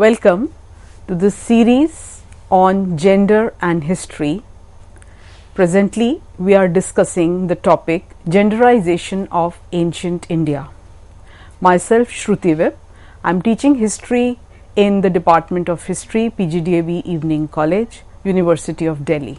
Welcome to this series on gender and history. Presently, we are discussing the topic Genderisation of Ancient India. Myself, Shruti Vip. I am teaching history in the Department of History, PGDAB Evening College, University of Delhi.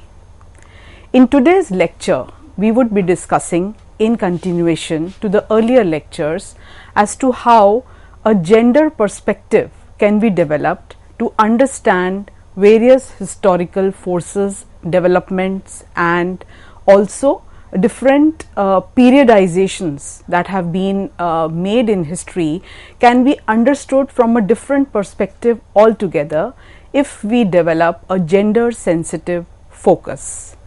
In today's lecture, we would be discussing in continuation to the earlier lectures as to how a gender perspective can be developed to understand various historical forces, developments, and also different periodizations that have been made in history can be understood from a different perspective altogether if we develop a gender sensitive focus.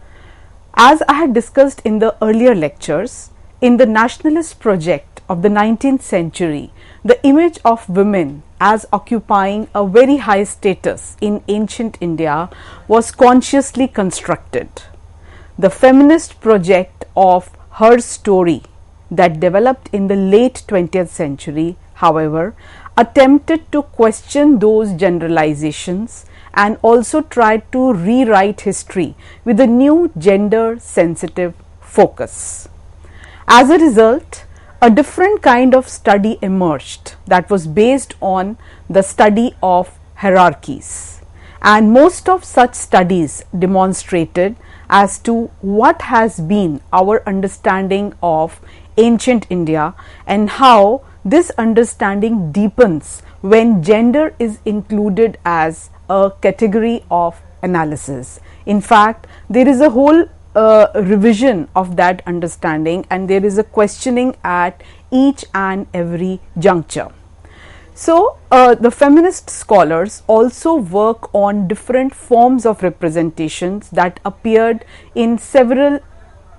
As I had discussed in the earlier lectures, in the nationalist project of the 19th century, the image of women as occupying a very high status in ancient India was consciously constructed. The feminist project of Her Story that developed in the late 20th century, however, attempted to question those generalizations and also tried to rewrite history with a new gender sensitive focus. As a result, a different kind of study emerged that was based on the study of hierarchies, and most of such studies demonstrated as to what has been our understanding of ancient India and how this understanding deepens when gender is included as a category of analysis. In fact, there is a whole revision of that understanding, and there is a questioning at each and every juncture. So, the feminist scholars also work on different forms of representations that appeared in several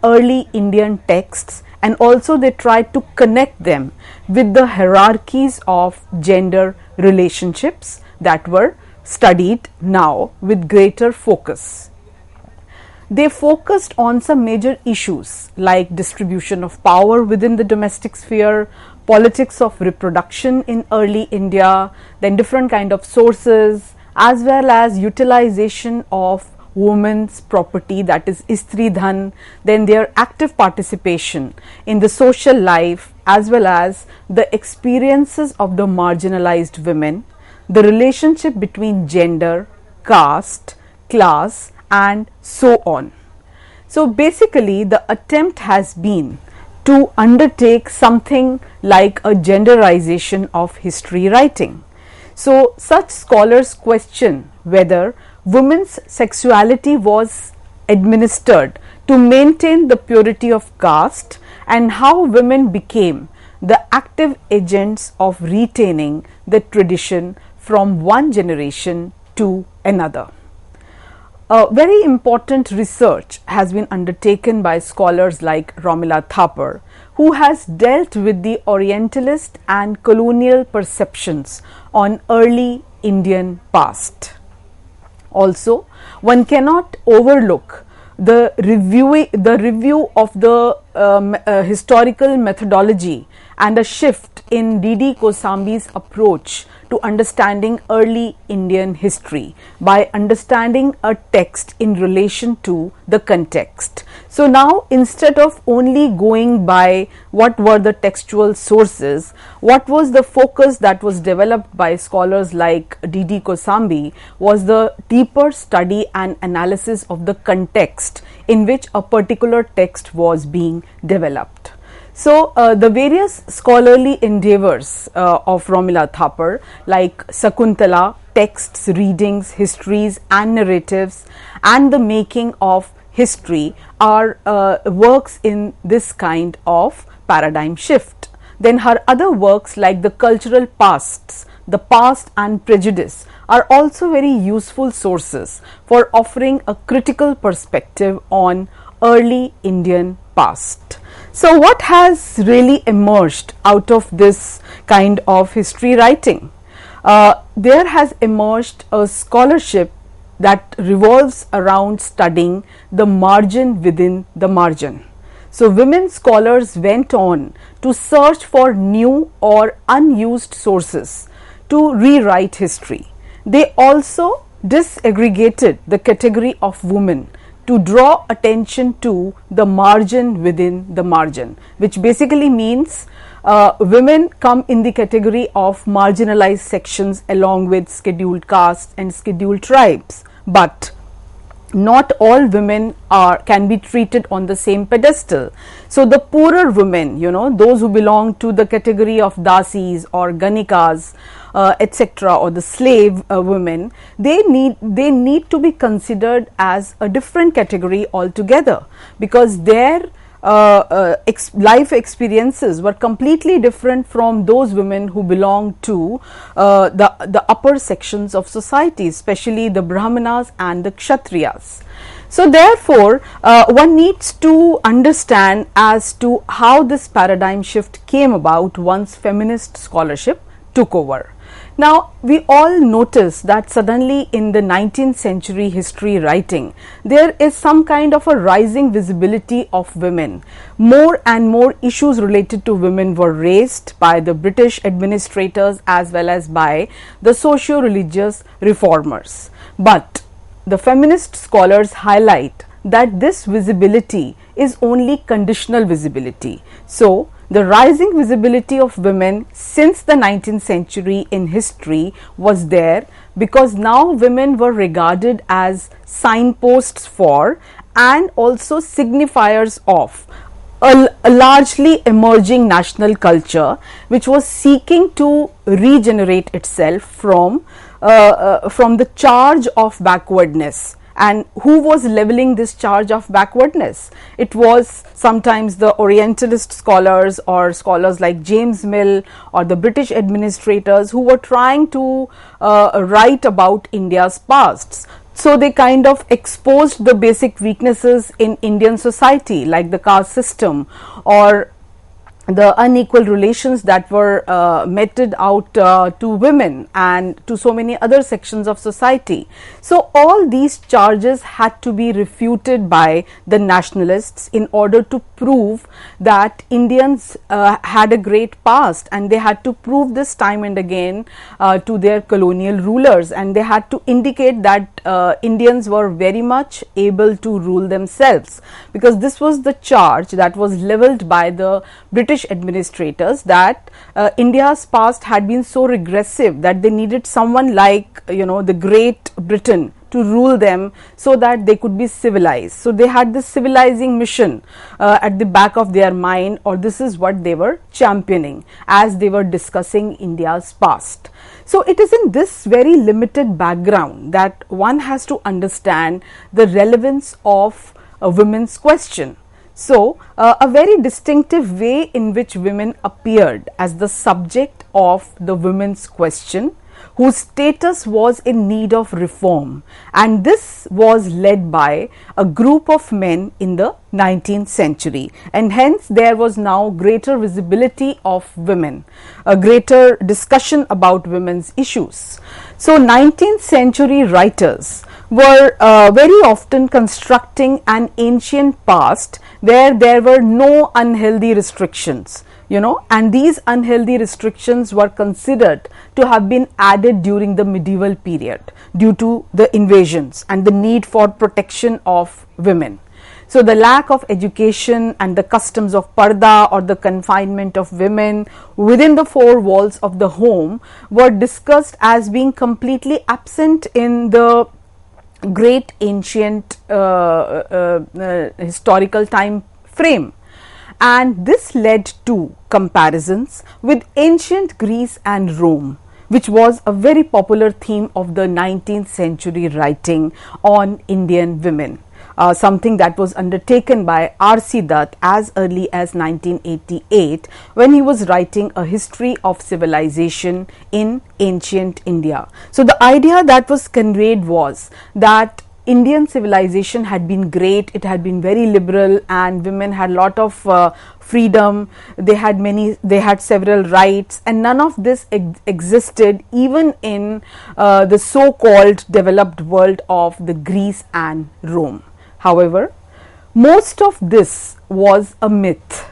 early Indian texts, and also they tried to connect them with the hierarchies of gender relationships that were studied now with greater focus. They focused on some major issues like distribution of power within the domestic sphere, politics of reproduction in early India, then different kind of sources, as well as utilization of women's property, that is Istri Dhan, then their active participation in the social life, as well as the experiences of the marginalized women, the relationship between gender, caste, class, and so on. So basically, the attempt has been to undertake something like a genderization of history writing. So such scholars question whether women's sexuality was administered to maintain the purity of caste, and how women became the active agents of retaining the tradition from one generation to another. Very important research has been undertaken by scholars like Romila Thapar, who has dealt with the Orientalist and colonial perceptions on early Indian past. Also, one cannot overlook the review of the historical methodology and a shift in D.D. Kosambi's approach to understanding early Indian history by understanding a text in relation to the context. So now, instead of only going by what were the textual sources, what was the focus that was developed by scholars like D.D. Kosambi was the deeper study and analysis of the context in which a particular text was being developed. So, the various scholarly endeavors of Romila Thapar, like Sakuntala, texts, readings, histories and narratives, and the making of history are works in this kind of paradigm shift. Then her other works like the cultural pasts, the past and prejudice, are also very useful sources for offering a critical perspective on early Indian past. So what has really emerged out of this kind of history writing? There has emerged a scholarship that revolves around studying the margin within the margin. So women scholars went on to search for new or unused sources to rewrite history. They also disaggregated the category of women to draw attention to the margin within the margin, which basically means women come in the category of marginalized sections along with scheduled castes and scheduled tribes, but not all women can be treated on the same pedestal. So the poorer women, those who belong to the category of dasis or ganikas, etc., or the slave women, they need to be considered as a different category altogether, because their life experiences were completely different from those women who belong to the upper sections of society, especially the Brahmanas and the Kshatriyas. So therefore, one needs to understand as to how this paradigm shift came about once feminist scholarship took over. Now, we all notice that suddenly in the 19th century history writing, there is some kind of a rising visibility of women. More and more issues related to women were raised by the British administrators as well as by the socio-religious reformers. But the feminist scholars highlight that this visibility is only conditional visibility. So, the rising visibility of women since the 19th century in history was there because now women were regarded as signposts for and also signifiers of a largely emerging national culture which was seeking to regenerate itself from the charge of backwardness. And who was leveling this charge of backwardness? It was sometimes the Orientalist scholars or scholars like James Mill or the British administrators who were trying to write about India's past. So they kind of exposed the basic weaknesses in Indian society, like the caste system or the unequal relations that were meted out to women and to so many other sections of society. So all these charges had to be refuted by the nationalists in order to prove that Indians had a great past, and they had to prove this time and again to their colonial rulers, and they had to indicate that Indians were very much able to rule themselves, because this was the charge that was leveled by the British administrators, that India's past had been so regressive that they needed someone like the Great Britain to rule them so that they could be civilized. So they had this civilizing mission at the back of their mind, or this is what they were championing as they were discussing India's past. So it is in this very limited background that one has to understand the relevance of a women's question. So, a very distinctive way in which women appeared as the subject of the women's question, whose status was in need of reform, and this was led by a group of men in the 19th century, and hence there was now greater visibility of women, a greater discussion about women's issues. So 19th century writers were very often constructing an ancient past where there were no unhealthy restrictions, and these unhealthy restrictions were considered to have been added during the medieval period due to the invasions and the need for protection of women. So the lack of education and the customs of parda, or the confinement of women within the four walls of the home, were discussed as being completely absent in the great ancient historical time frame, and this led to comparisons with ancient Greece and Rome, which was a very popular theme of the 19th century writing on Indian women. Something that was undertaken by R.C. Dutt as early as 1988 when he was writing a history of civilization in ancient India. So the idea that was conveyed was that Indian civilization had been great, it had been very liberal, and women had a lot of freedom, they had several rights, and none of this existed even in the so-called developed world of the Greece and Rome. However, most of this was a myth,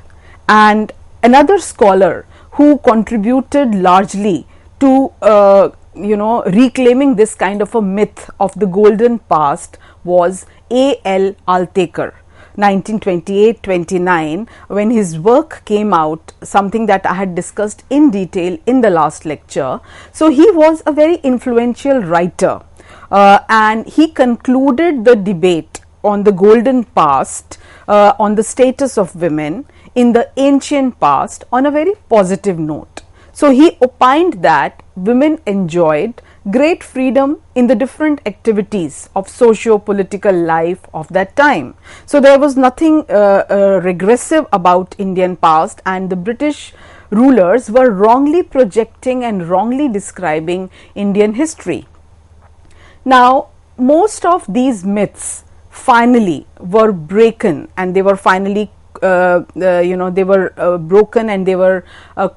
and another scholar who contributed largely to reclaiming this kind of a myth of the golden past was A.L. Altekar, 1928-29, when his work came out, something that I had discussed in detail in the last lecture. So he was a very influential writer, and he concluded the debate on the golden past, on the status of women in the ancient past, on a very positive note. So he opined that women enjoyed great freedom in the different activities of socio-political life of that time. So there was nothing regressive about Indian past, and the British rulers were wrongly projecting and wrongly describing Indian history. Now, most of these myths finally were broken, and they were finally they were broken, and they were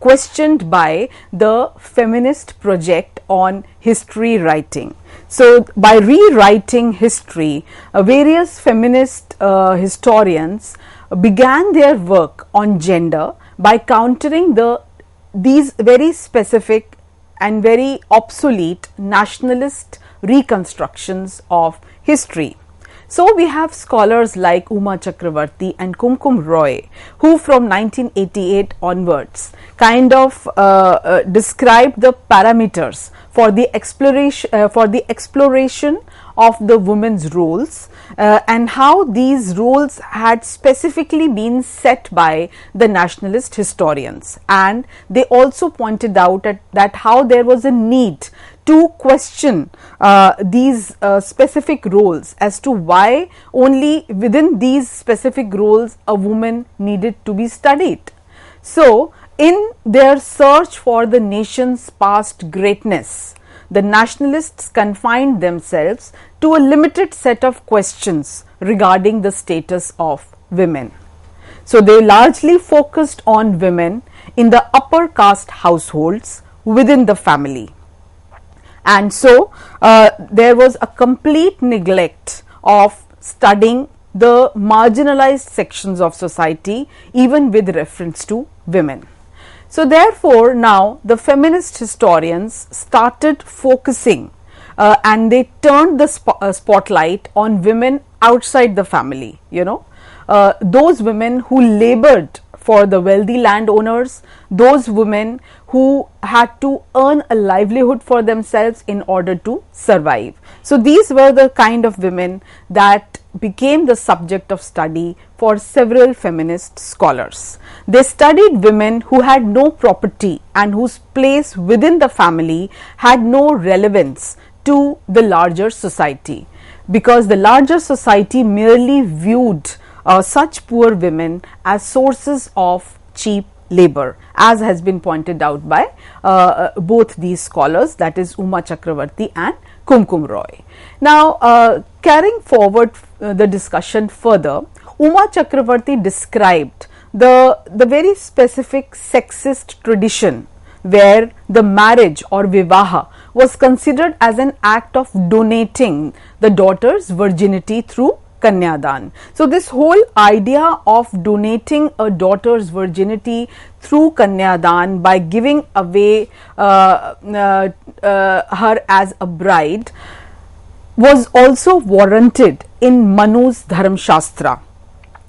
questioned by the feminist project on history writing. So by rewriting history, various feminist historians began their work on gender by countering these very specific and very obsolete nationalist reconstructions of history. So we have scholars like Uma Chakravarti and Kumkum Roy, who from 1988 onwards kind of described the parameters for the exploration of the women's roles, and how these roles had specifically been set by the nationalist historians. And they also pointed out that how there was a need to question these specific roles, as to why only within these specific roles a woman needed to be studied. So in their search for the nation's past greatness, the nationalists confined themselves to a limited set of questions regarding the status of women. So they largely focused on women in the upper caste households within the family. And so there was a complete neglect of studying the marginalized sections of society, even with reference to women. So therefore now the feminist historians started focusing and they turned the spotlight on women outside the family, those women who labored for the wealthy landowners, those women who had to earn a livelihood for themselves in order to survive. So these were the kind of women that became the subject of study for several feminist scholars. They studied women who had no property and whose place within the family had no relevance to the larger society, because the larger society merely viewed such poor women as sources of cheap labor, as has been pointed out by both these scholars, that is Uma Chakravarti and Kumkum Roy. Now, carrying forward the discussion further, Uma Chakravarti described the very specific sexist tradition where the marriage or vivaha was considered as an act of donating the daughter's virginity through Kanyadan. So this whole idea of donating a daughter's virginity through Kanyadan by giving away her as a bride was also warranted in Manu's Dharma Shastra,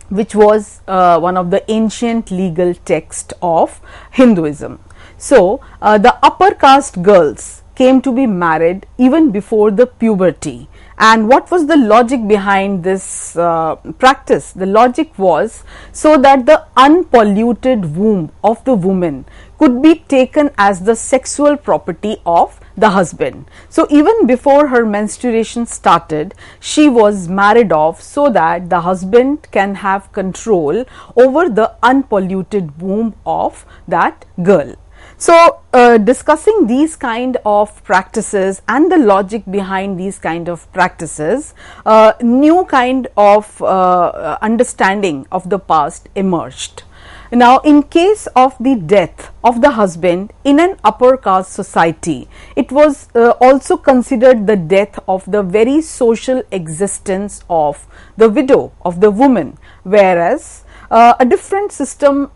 which was one of the ancient legal texts of Hinduism. So the upper caste girls came to be married even before the puberty. And what was the logic behind this practice? The logic was so that the unpolluted womb of the woman could be taken as the sexual property of the husband. So even before her menstruation started, she was married off so that the husband can have control over the unpolluted womb of that girl. So discussing these kind of practices and the logic behind these kind of practices, new kind of understanding of the past emerged. Now, in case of the death of the husband in an upper caste society, it was also considered the death of the very social existence of the widow, of the woman, whereas a different system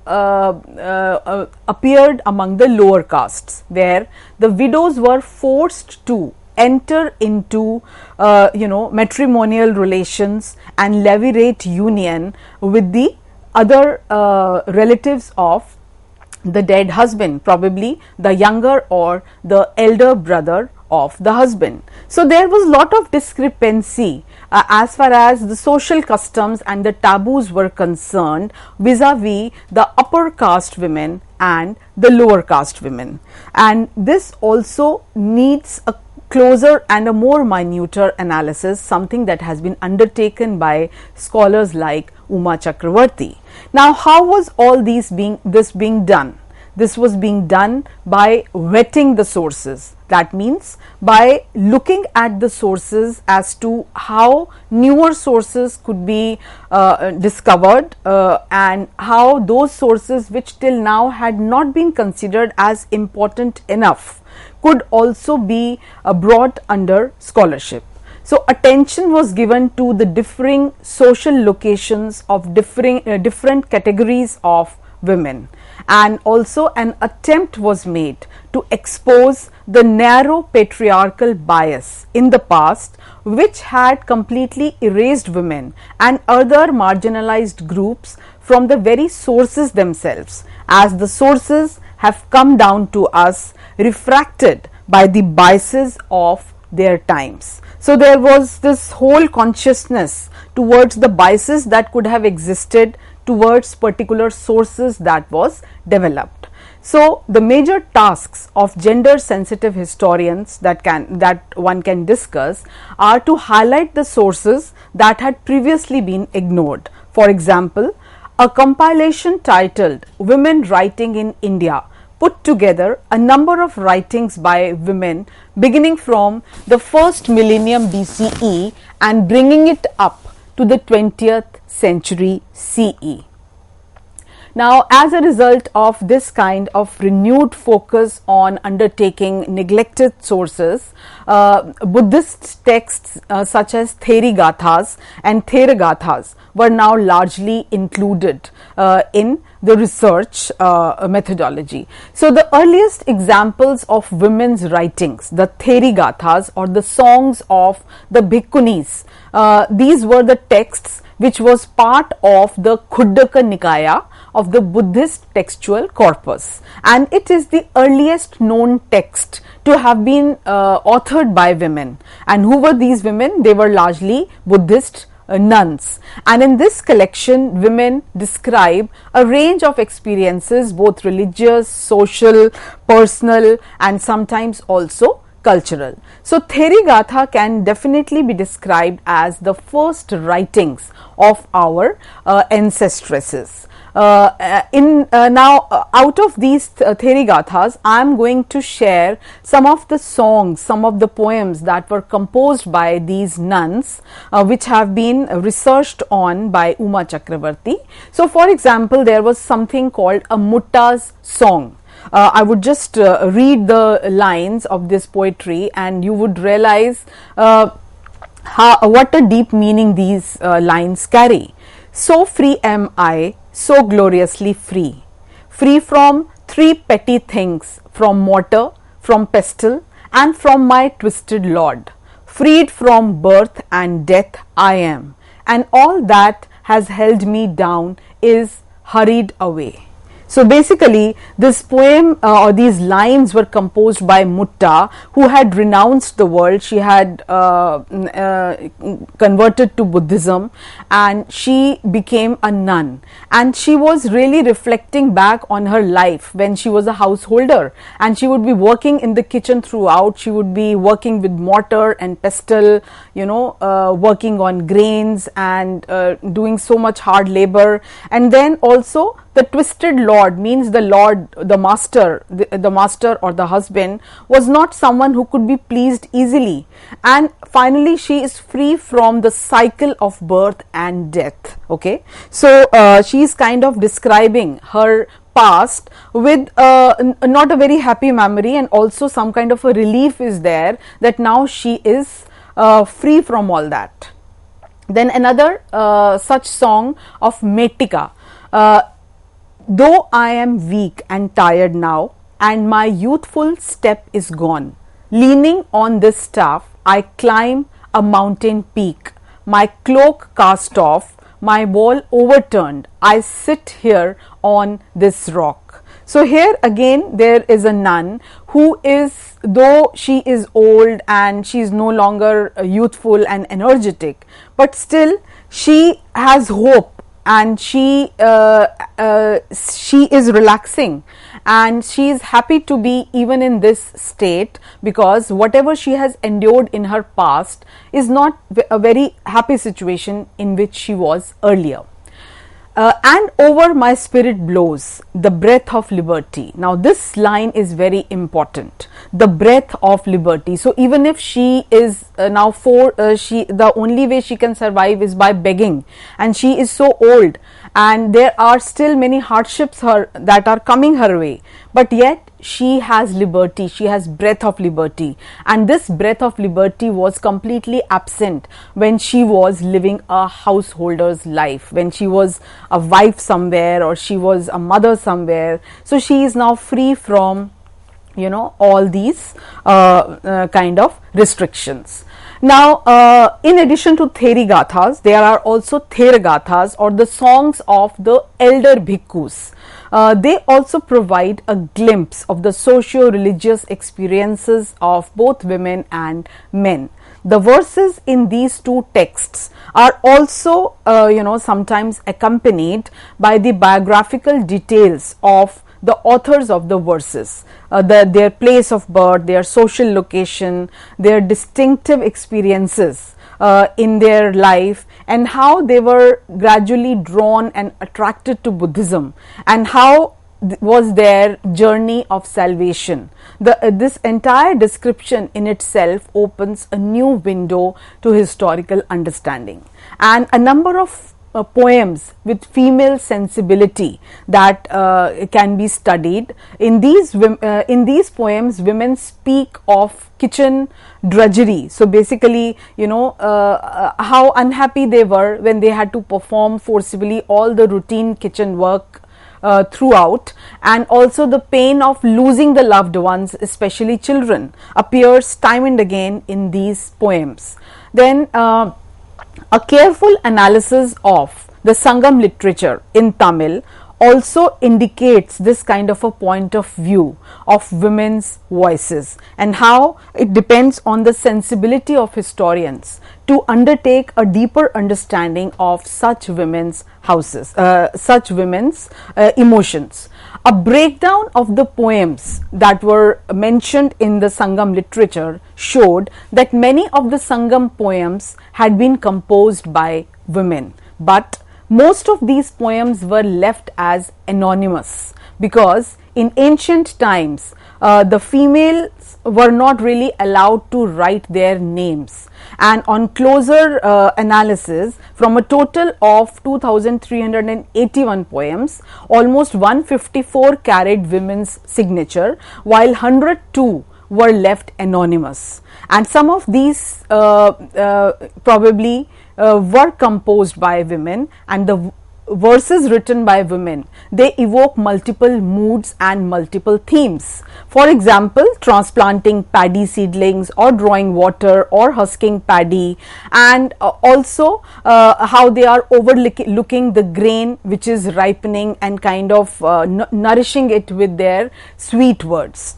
appeared among the lower castes, where the widows were forced to enter into matrimonial relations and levirate union with the other relatives of the dead husband, probably the younger or the elder brother of the husband. So there was lot of discrepancy as far as the social customs and the taboos were concerned vis-a-vis the upper caste women and the lower caste women, and this also needs a closer and a more minuter analysis, something that has been undertaken by scholars like Uma Chakravarti. Now, how was all this being done? This was being done by vetting the sources. That means by looking at the sources as to how newer sources could be discovered and how those sources which till now had not been considered as important enough could also be brought under scholarship. So, attention was given to the differing social locations of different categories of women, and also an attempt was made to expose the narrow patriarchal bias in the past which had completely erased women and other marginalized groups from the very sources themselves, as the sources have come down to us refracted by the biases of their times. So, there was this whole consciousness towards the biases that could have existed towards particular sources that was developed. So, the major tasks of gender sensitive historians that one can discuss are to highlight the sources that had previously been ignored. For example, a compilation titled Women Writing in India put together a number of writings by women beginning from the first millennium BCE and bringing it up to the 20th century CE. Now, as a result of this kind of renewed focus on undertaking neglected sources, Buddhist texts such as Therigathas and Theragathas were now largely included in the research methodology. So, the earliest examples of women's writings, the Therigathas or the songs of the Bhikkhunis, these were the texts which was part of the Khuddaka Nikaya of the Buddhist textual corpus, and it is the earliest known text to have been authored by women. And who were these women? They were largely Buddhist nuns, and in this collection women describe a range of experiences, both religious, social, personal, and sometimes also cultural. So, Therigatha can definitely be described as the first writings of our ancestresses. Now, out of these Therigathas, I am going to share some of the songs, some of the poems that were composed by these nuns, which have been researched on by Uma Chakravarti. So, for example, there was something called a Mutta's song. I would just read the lines of this poetry and you would realize what a deep meaning these lines carry. So free am I, so gloriously free, free from three petty things, from mortar, from pestle, and from my twisted lord. Freed from birth and death I am, and all that has held me down is hurried away. So, basically this poem or these lines were composed by Mutta, who had renounced the world. She had converted to Buddhism and she became a nun, and she was really reflecting back on her life when she was a householder, and she would be working in the kitchen throughout. She would be working with mortar and pestle, working on grains and doing so much hard labor. And then also the twisted lord means the lord, the master, the master or the husband was not someone who could be pleased easily. And finally, she is free from the cycle of birth and death. Okay, so she is kind of describing her past with not a very happy memory, and also some kind of a relief is there that now she is free from all that. Then another such song of Metika. Though I am weak and tired now, and my youthful step is gone, leaning on this staff, I climb a mountain peak, my cloak cast off, my wall overturned, I sit here on this rock. So here again there is a nun who is, though she is old and she is no longer youthful and energetic, but still she has hope, and she is relaxing, and she is happy to be even in this state, because whatever she has endured in her past is not a very happy situation in which she was earlier. And over my spirit blows the breath of liberty. Now this line is very important, the breath of liberty. So even if she is now the only way she can survive is by begging, and she is so old, and there are still many hardships that are coming her way, but yet she has liberty, she has breath of liberty, and this breath of liberty was completely absent when she was living a householder's life, when she was a wife somewhere or she was a mother somewhere. So she is now free from, you know, all these kind of restrictions. Now, in addition to Theri Gathas, there are also Thera Gathas, or the songs of the elder bhikkhus. They also provide a glimpse of the socio-religious experiences of both women and men. The verses in these two texts are also, sometimes accompanied by the biographical details of the authors of the verses, their place of birth, their social location, their distinctive experiences in their life, and how they were gradually drawn and attracted to Buddhism, and how was their journey of salvation. This entire description in itself opens a new window to historical understanding, and a number of poems with female sensibility that can be studied. In these poems, women speak of kitchen drudgery. So basically, how unhappy they were when they had to perform forcibly all the routine kitchen work throughout, and also the pain of losing the loved ones, especially children, appears time and again in these poems. Then a careful analysis of the Sangam literature in Tamil also indicates this kind of a point of view of women's voices, and how it depends on the sensibility of historians to undertake a deeper understanding of such women's emotions. A breakdown of the poems that were mentioned in the Sangam literature showed that many of the Sangam poems had been composed by women, but most of these poems were left as anonymous, because in ancient times the females were not really allowed to write their names, and on closer analysis, from a total of 2381 poems, almost 154 carried women's signature, while 102 were left anonymous, and some of these probably were composed by women, and the verses written by women, they evoke multiple moods and multiple themes. For example, transplanting paddy seedlings, or drawing water, or husking paddy, and also how they are overlooking the grain which is ripening, and kind of nourishing it with their sweet words.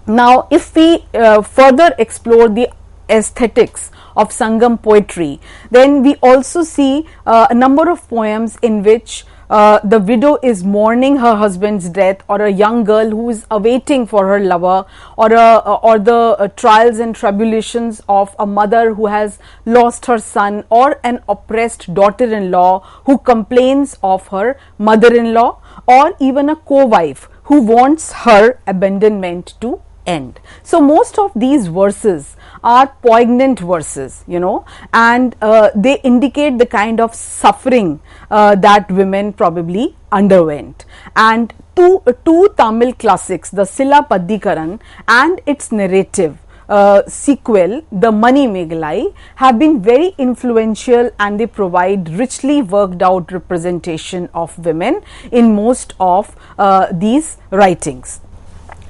Now, if we further explore the aesthetics of Sangam poetry, then we also see a number of poems in which the widow is mourning her husband's death, or a young girl who is awaiting for her lover, or the trials and tribulations of a mother who has lost her son, or an oppressed daughter-in-law who complains of her mother-in-law, or even a co-wife who wants her abandonment to end. So most of these verses are poignant verses, and they indicate the kind of suffering that women probably underwent. And two Tamil classics, the Sila Paddikaran and its narrative, sequel, the Mani Megalai, have been very influential, and they provide richly worked out representation of women in most of these writings.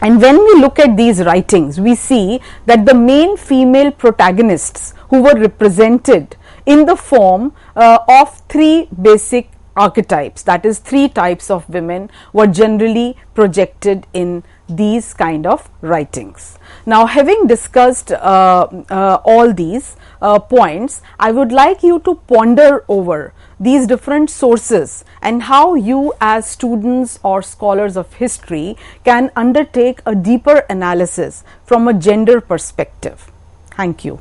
And when we look at these writings, we see that the main female protagonists who were represented in the form of three basic archetypes, that is, three types of women, were generally projected in these kind of writings. Now, having discussed all these points, I would like you to ponder over these different sources and how you as students or scholars of history can undertake a deeper analysis from a gender perspective. Thank you.